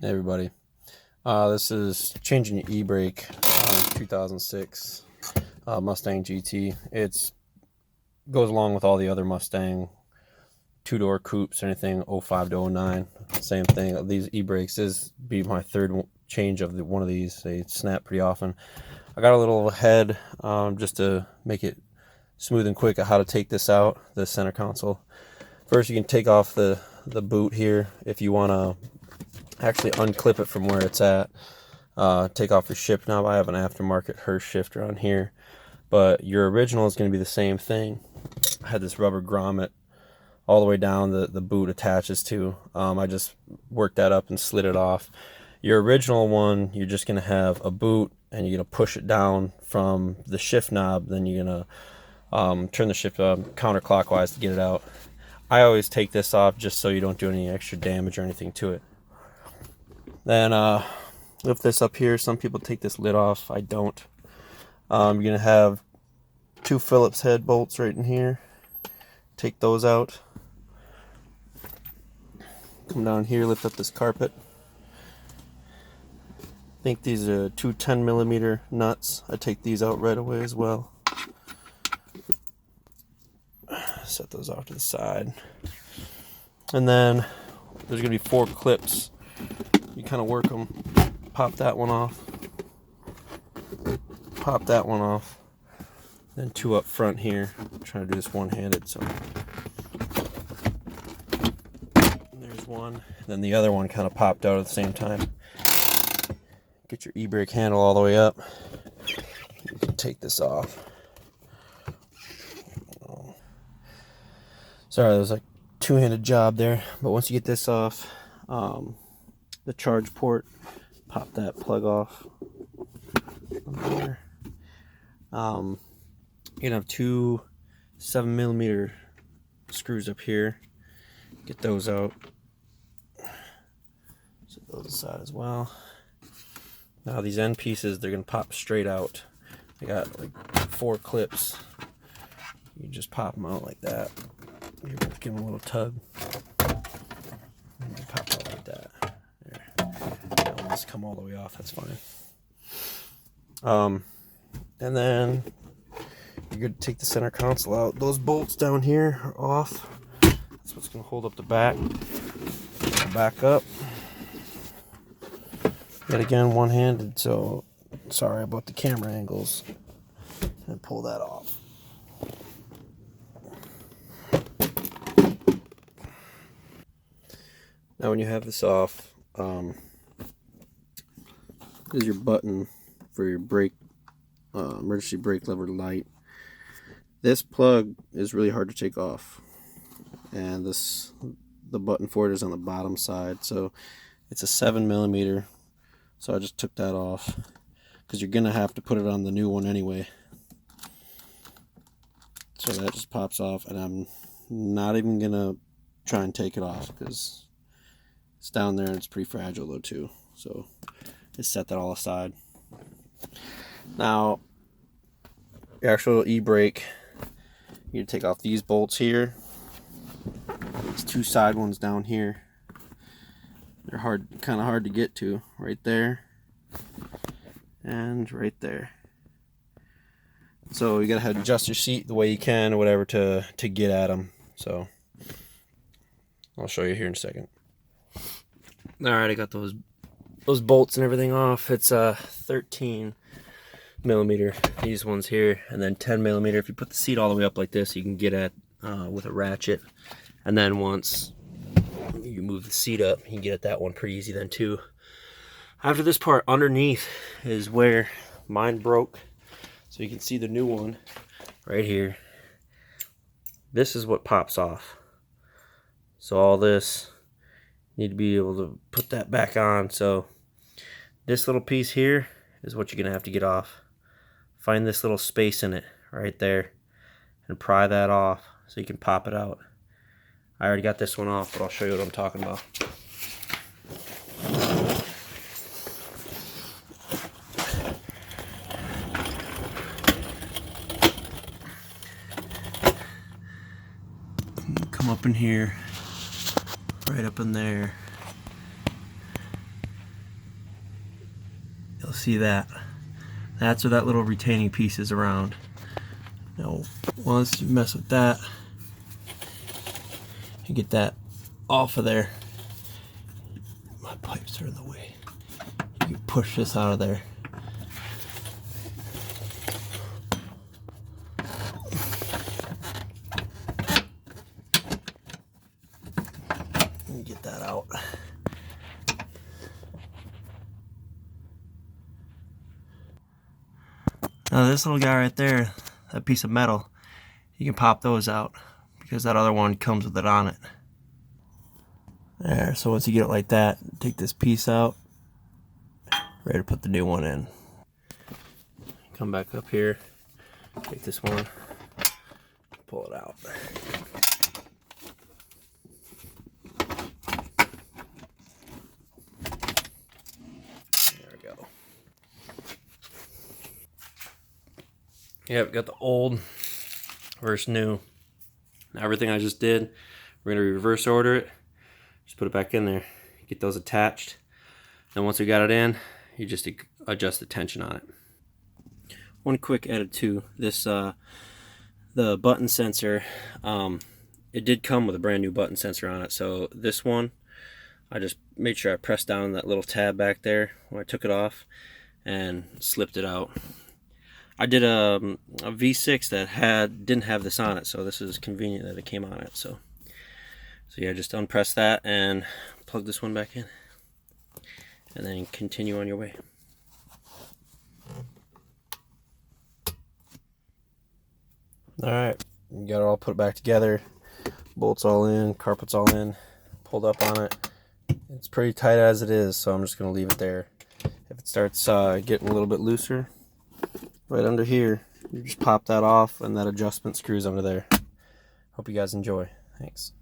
Hey everybody, this is changing your e-brake on 2006 Mustang GT. It goes along with all the other Mustang two-door coupes, anything 05 to 09. Same thing. These e-brakes be my third change of one of these. They snap pretty often. I got a little head just to make it smooth and quick of how to take this out, the center console. First, you can take off the boot here if you want to actually unclip it from where it's at. Take off your shift knob. I have an aftermarket Hurst shifter on here, but your original is going to be the same thing. I had this rubber grommet all the way down the boot attaches to. I just worked that up and slid it off. Your original one, you're just going to have a boot and you're going to push it down from the shift knob. Then you're going to turn the shift counterclockwise to get it out. I always take this off just so you don't do any extra damage or anything to it. Then lift this up here. Some people take this lid off. I don't. You're going to have two Phillips head bolts right in here. Take those out. Come down here, lift up this carpet. I think these are two 10mm nuts. I take these out right away as well. Set those off to the side. And then there's going to be 4 clips. You kind of work them. Pop that one off. Pop that one off. Then 2 up front here. I'm trying to do this one-handed, so there's one. Then the other one kind of popped out at the same time. Get your e-brake handle all the way up. You can take this off. Sorry, there was like two-handed job there, but once you get this off, the charge port, pop that plug off. There. You're gonna have 2 7mm screws up here. Get those out. Set those aside as well. Now these end pieces, they're gonna pop straight out. I got like 4 clips. You just pop them out like that. You give them a little tug. And you pop out like that. There. Don't just come all the way off. That's fine. And then you're going to take the center console out. Those bolts down here are off. That's what's going to hold up the back. Back up. Yet again, one-handed, so sorry about the camera angles. And pull that off. Now when you have this off, this is your button for your brake, emergency brake lever light. This plug is really hard to take off, and the button for it is on the bottom side, so it's a 7mm. So I just took that off because you're gonna have to put it on the new one anyway. So that just pops off, and I'm not even gonna try and take it off because it's down there and it's pretty fragile though too. So just set that all aside. Now, the actual e-brake, you take off these bolts here. These 2 side ones down here. They're kind of hard to get to. Right there and right there. So you gotta adjust your seat the way you can or whatever to get at them. So I'll show you here in a second. Alright, I got those bolts and everything off. It's 13mm, these ones here, and then 10mm. If you put the seat all the way up like this, you can get at with a ratchet. And then once you move the seat up, you can get at that one pretty easy then too. After this part, underneath is where mine broke. So you can see the new one right here. This is what pops off. So all this, need to be able to put that back on. So this little piece here is what you're gonna have to get off. Find this little space in it right there and pry that off so you can pop it out. I already got this one off, but I'll show you what I'm talking about. Come up in here, right up in there. see that. That's where that little retaining piece is around. Now, once you mess with that, you get that off of there. My pipes are in the way. You push this out of there. And get that out. Now this little guy right there, that piece of metal, you can pop those out because that other one comes with it on it. There, so once you get it like that, take this piece out, ready to put the new one in. Come back up here, take this one, pull it out. There we go. Yep, got the old versus new. Now everything I just did, we're gonna reverse order it. Just put it back in there, get those attached. Then once we got it in, you just adjust the tension on it. One quick edit too, this the button sensor, it did come with a brand new button sensor on it. So this one, I just made sure I pressed down that little tab back there when I took it off and slipped it out. I did a V6 that didn't have this on it, so this is convenient that it came on it. So yeah, just unpress that and plug this one back in, and then continue on your way. All right, you got it all put back together. Bolts all in, carpets all in, pulled up on it. It's pretty tight as it is, so I'm just gonna leave it there. If it starts getting a little bit looser, right under here, you just pop that off and that adjustment screws under there. Hope you guys enjoy. Thanks.